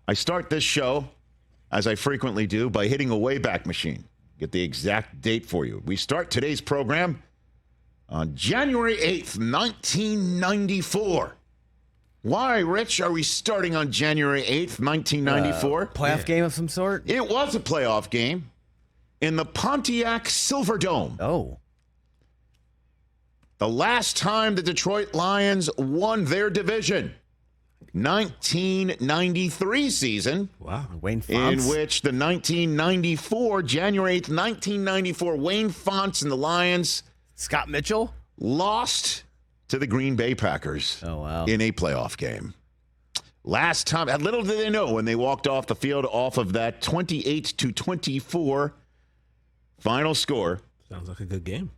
I start this show, as I frequently do, by hitting a Wayback Machine. Get the exact date for you. We start today's program on January 8th, 1994. Why, Rich, are we starting on January 8th, 1994? Playoff game of some sort? It was a playoff game in the Pontiac Silverdome. Oh. The last time the Detroit Lions won their division, 1993 season. Wow. Wayne Fonts. In which the 1994, January 8th, 1994, Wayne Fonts and the Lions. Scott Mitchell? Lost to the Green Bay Packers. Oh, wow. In a playoff game. Last time, little did they know when they walked off the field off of that 28-24 final score. Sounds like a good game.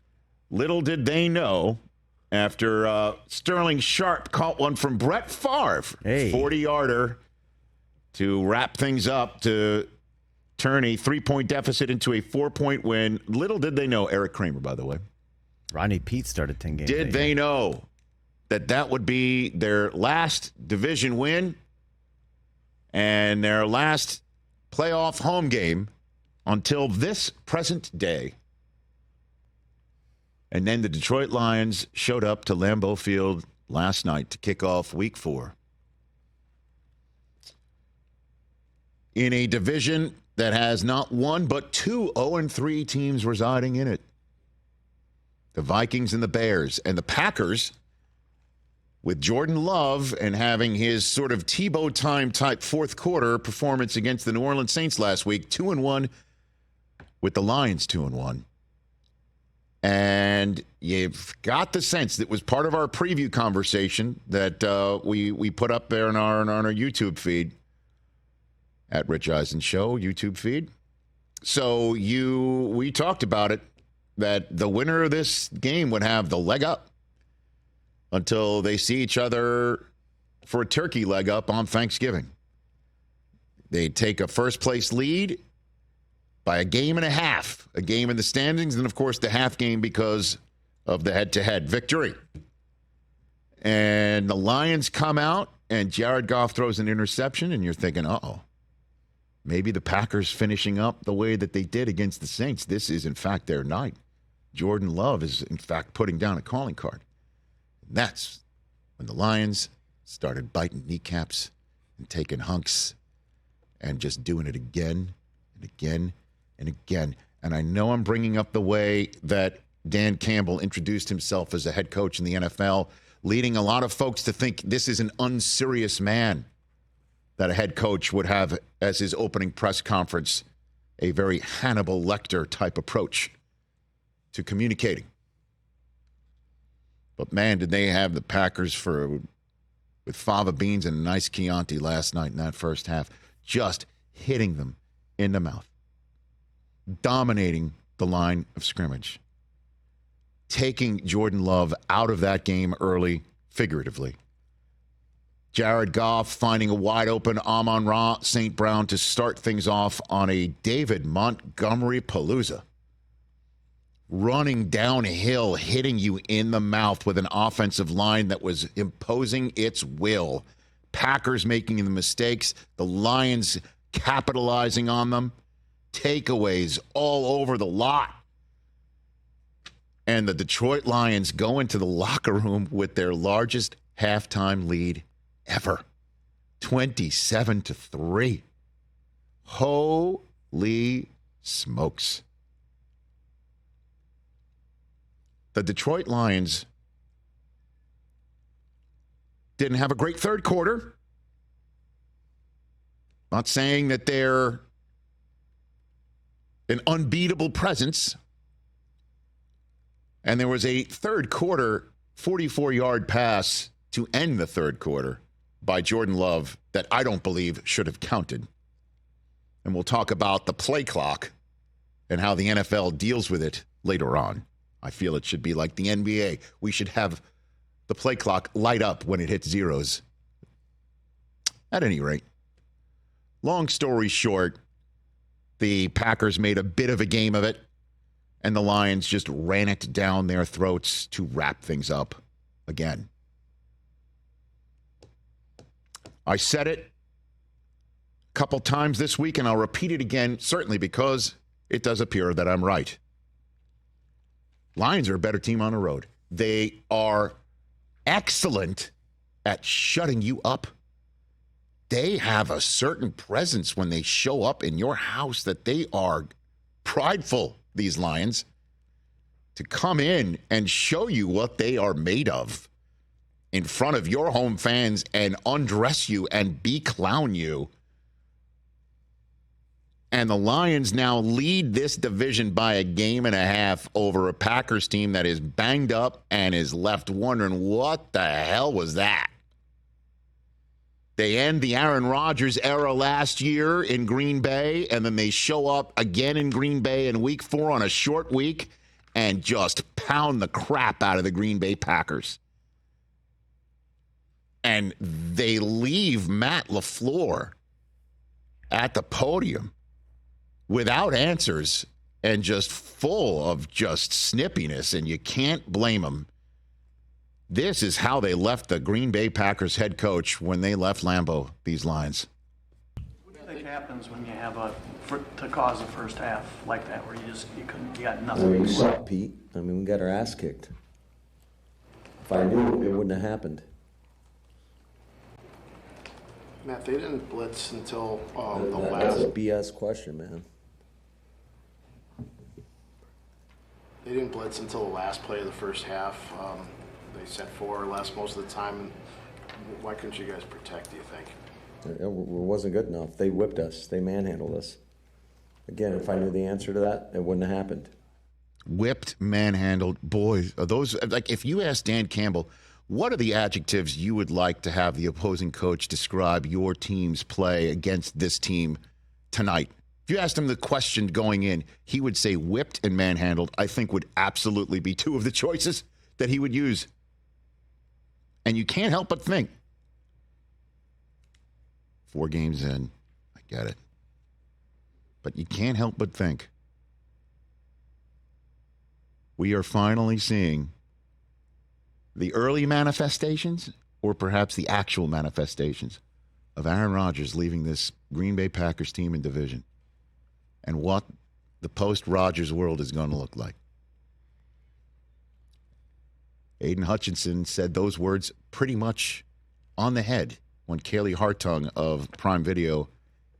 Little did they know, after Sterling Sharp caught one from Brett Favre, 40-yarder, to wrap things up to turn a 3-point deficit into a 4-point win. Little did they know, Eric Kramer, by the way. Rodney Pete started 10 games. Did they know that would be their last division win and their last playoff home game until this present day? And then the Detroit Lions showed up to Lambeau Field last night to kick off Week 4. In a division that has not one but two 0-3 teams residing in it. The Vikings and the Bears. And the Packers, with Jordan Love and having his sort of Tebow time type fourth quarter performance against the New Orleans Saints last week, 2-1, with the Lions 2-1. And you've got the sense that was part of our preview conversation that we put up there on our YouTube feed at Rich Eisen Show YouTube feed. So we talked about it, that the winner of this game would have the leg up until they see each other for a turkey leg up on Thanksgiving. They take a first place lead by a game and a half, a game in the standings, and of course the half game because of the head-to-head victory. And the Lions come out, and Jared Goff throws an interception, and you're thinking, uh-oh, maybe the Packers finishing up the way that they did against the Saints. This is, in fact, their night. Jordan Love is, in fact, putting down a calling card. And that's when the Lions started biting kneecaps and taking hunks and just doing it again and again and again. And I know I'm bringing up the way that Dan Campbell introduced himself as a head coach in the NFL, leading a lot of folks to think this is an unserious man, that a head coach would have as his opening press conference a very Hannibal Lecter type approach to communicating. But man, did they have the Packers with fava beans and a nice Chianti last night in that first half, just hitting them in the mouth, dominating the line of scrimmage, taking Jordan Love out of that game early, figuratively. Jared Goff finding a wide open Amon-Ra St. Brown to start things off on a David Montgomery palooza. Running downhill, hitting you in the mouth with an offensive line that was imposing its will. Packers making the mistakes, the Lions capitalizing on them. Takeaways all over the lot. And the Detroit Lions go into the locker room with their largest halftime lead ever. 27-3. Holy smokes. The Detroit Lions didn't have a great third quarter. Not saying that they're an unbeatable presence. And there was a third quarter 44-yard pass to end the third quarter by Jordan Love that I don't believe should have counted. And we'll talk about the play clock and how the NFL deals with it later on. I feel it should be like the NBA. We should have the play clock light up when it hits zeros. At any rate, long story short, the Packers made a bit of a game of it, and the Lions just ran it down their throats to wrap things up again. I said it couple times this week, and I'll repeat it again, certainly because it does appear that I'm right. Lions are a better team on the road. They are excellent at shutting you up. They have a certain presence when they show up in your house that they are prideful, these Lions, to come in and show you what they are made of in front of your home fans and undress you and clown you. And the Lions now lead this division by a game and a half over a Packers team that is banged up and is left wondering, what the hell was that? They end the Aaron Rodgers era last year in Green Bay, and then they show up again in Green Bay in week 4 on a short week and just pound the crap out of the Green Bay Packers. And they leave Matt LaFleur at the podium without answers and just full of just snippiness, and you can't blame them. This is how they left the Green Bay Packers head coach when they left Lambeau, these Lions. What do you think happens when you have to cause a first half like that, where you got nothing? We suck, Pete. I mean, we got our ass kicked. If I knew, it wouldn't have happened. Matt, they didn't blitz until the That's a last. BS question, man. They didn't blitz until the last play of the first half. They set 4 or less most of the time. Why couldn't you guys protect, do you think? It wasn't good enough. They whipped us. They manhandled us. Again, if I knew the answer to that, it wouldn't have happened. Whipped, manhandled. Boy, are those, like, if you ask Dan Campbell, what are the adjectives you would like to have the opposing coach describe your team's play against this team tonight? If you asked him the question going in, he would say whipped and manhandled, I think would absolutely be 2 of the choices that he would use. And you can't help but think, 4 games in, I get it. But you can't help but think, we are finally seeing the early manifestations, or perhaps the actual manifestations, of Aaron Rodgers leaving this Green Bay Packers team in division, and what the post-Rodgers world is going to look like. Aiden Hutchinson said those words pretty much on the head when Kaylee Hartung of Prime Video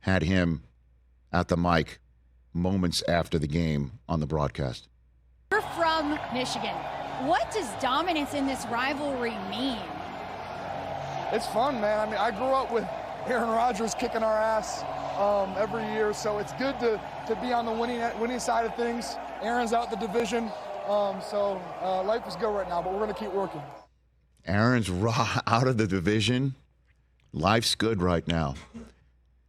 had him at the mic moments after the game on the broadcast. You're from Michigan. What does dominance in this rivalry mean? It's fun, man. I mean, I grew up with Aaron Rodgers kicking our ass every year, so it's good to be on the winning side of things. Aaron's out the division, so life is good right now, but we're going to keep working. Aaron's out of the division. Life's good right now.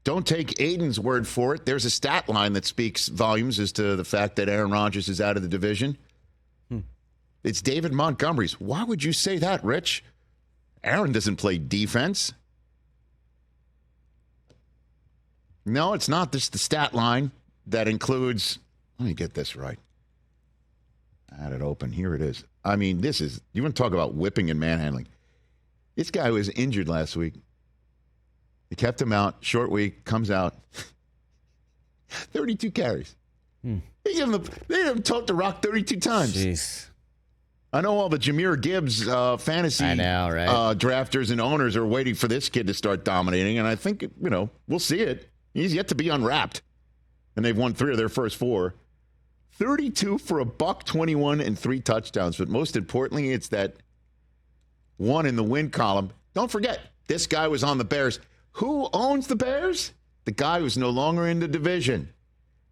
Don't take Aiden's word for it. There's a stat line that speaks volumes as to the fact that Aaron Rodgers is out of the division. It's David Montgomery's. Why would you say that, Rich? Aaron doesn't play defense. No, it's not. This is the stat line that includes, let me get this right. I had it open. Here it is. I mean, this is, you want to talk about whipping and manhandling. This guy was injured last week. They kept him out. Short week, comes out. 32 carries. They gave him tote the rock 32 times. Jeez. I know all the Jahmyr Gibbs fantasy drafters and owners are waiting for this kid to start dominating, and I think, we'll see it. He's yet to be unwrapped. And they've won 3 of their first 4. 32 for $121 and 3 touchdowns. But most importantly, it's that one in the win column. Don't forget, this guy was on the Bears. Who owns the Bears? The guy who's no longer in the division.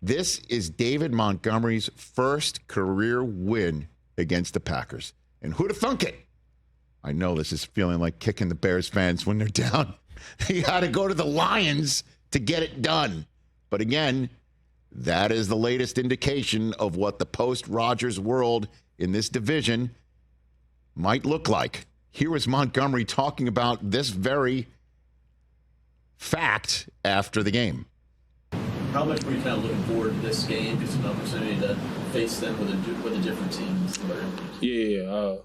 This is David Montgomery's first career win against the Packers. And who'd have thunk it? I know this is feeling like kicking the Bears fans when they're down. You got to go to the Lions to get it done. But again, that is the latest indication of what the post-Rodgers world in this division might look like. Here was Montgomery talking about this very fact after the game. How much were you kind of looking forward to this game? Just an opportunity to face them with a different team. Yeah.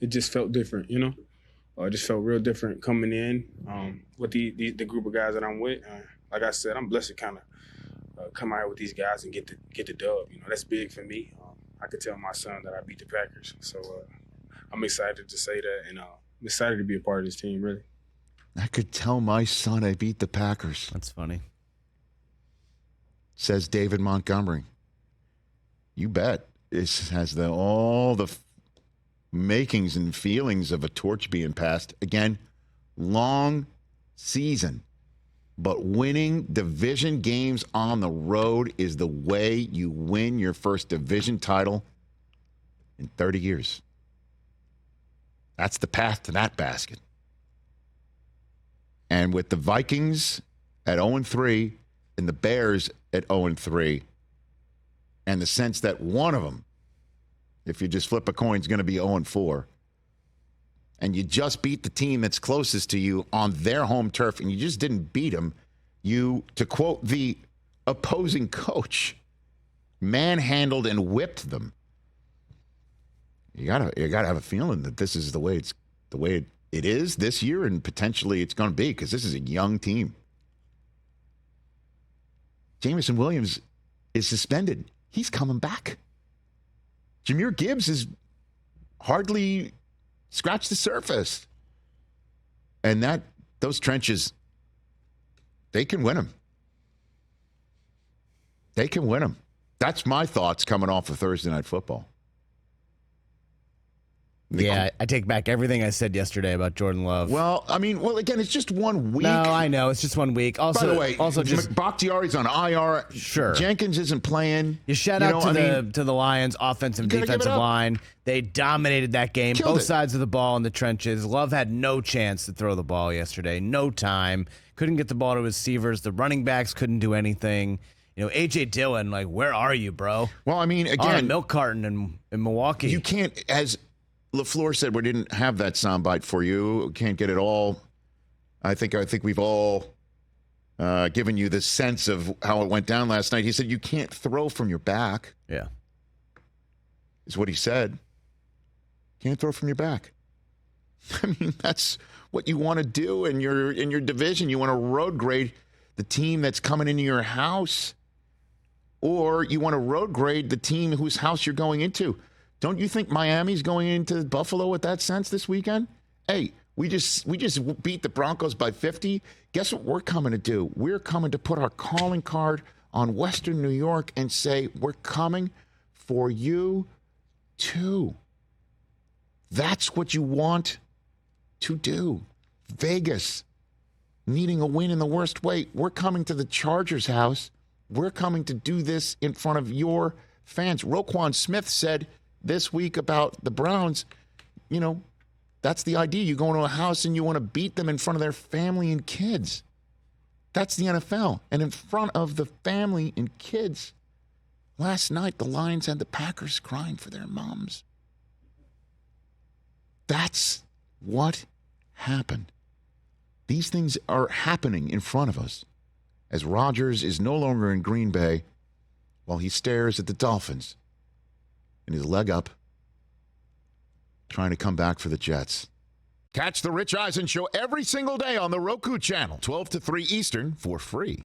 It just felt different, It just felt real different coming in with the group of guys that I'm with. like I said, I'm blessed to kind of come out with these guys and get the dub. You know, that's big for me. I could tell my son that I beat the Packers. So I'm excited to say that, and I'm excited to be a part of this team, really. I could tell my son I beat the Packers, That's funny. says David Montgomery. You bet. This has all the makings and feelings of a torch being passed. Again, long season. But winning division games on the road is the way you win your first division title in 30 years. That's the path to that basket. And with the Vikings at 0-3 and the Bears at 0-3, and the sense that one of them, if you just flip a coin, is going to be 0-4, and you just beat the team that's closest to you on their home turf, and you just didn't beat them, you, to quote the opposing coach, manhandled and whipped them. You gotta have a feeling that this is the way it is this year, and potentially it's going to be, because this is a young team. Jameson Williams is suspended. He's coming back. Jahmyr Gibbs has hardly scratched the surface. And those trenches, they can win them. They can win them. That's my thoughts coming off of Thursday Night Football. Yeah, I take back everything I said yesterday about Jordan Love. Well, again, it's just 1 week. No, I know. It's just 1 week. Also, by the way, just Bakhtiari's on IR. Sure. Jenkins isn't playing. You shout out to the Lions' offensive defensive line. They dominated that game, both sides of the ball in the trenches. Love had no chance to throw the ball yesterday. No time. Couldn't get the ball to receivers. The running backs couldn't do anything. A.J. Dillon, where are you, bro? Well, again, on a milk carton in Milwaukee. You can't, as LaFleur said, we didn't have that soundbite for you. Can't get it all. I think we've all given you the sense of how it went down last night. He said you can't throw from your back. Yeah, is what he said. Can't throw from your back. That's what you want to do in your division. You want to road grade the team that's coming into your house, or you want to road grade the team whose house you're going into. Don't you think Miami's going into Buffalo with that sense this weekend? Hey, we just beat the Broncos by 50. Guess what we're coming to do? We're coming to put our calling card on Western New York and say, we're coming for you too. That's what you want to do. Vegas, needing a win in the worst way. We're coming to the Chargers' house. We're coming to do this in front of your fans. Roquan Smith said this week about the Browns, that's the idea. You go into a house and you want to beat them in front of their family and kids. That's the NFL. And in front of the family and kids, last night the Lions had the Packers crying for their moms. That's what happened. These things are happening in front of us as Rodgers is no longer in Green Bay while he stares at the Dolphins and his leg up, trying to come back for the Jets. Catch the Rich Eisen Show every single day on the Roku channel, 12 to 3 Eastern, for free.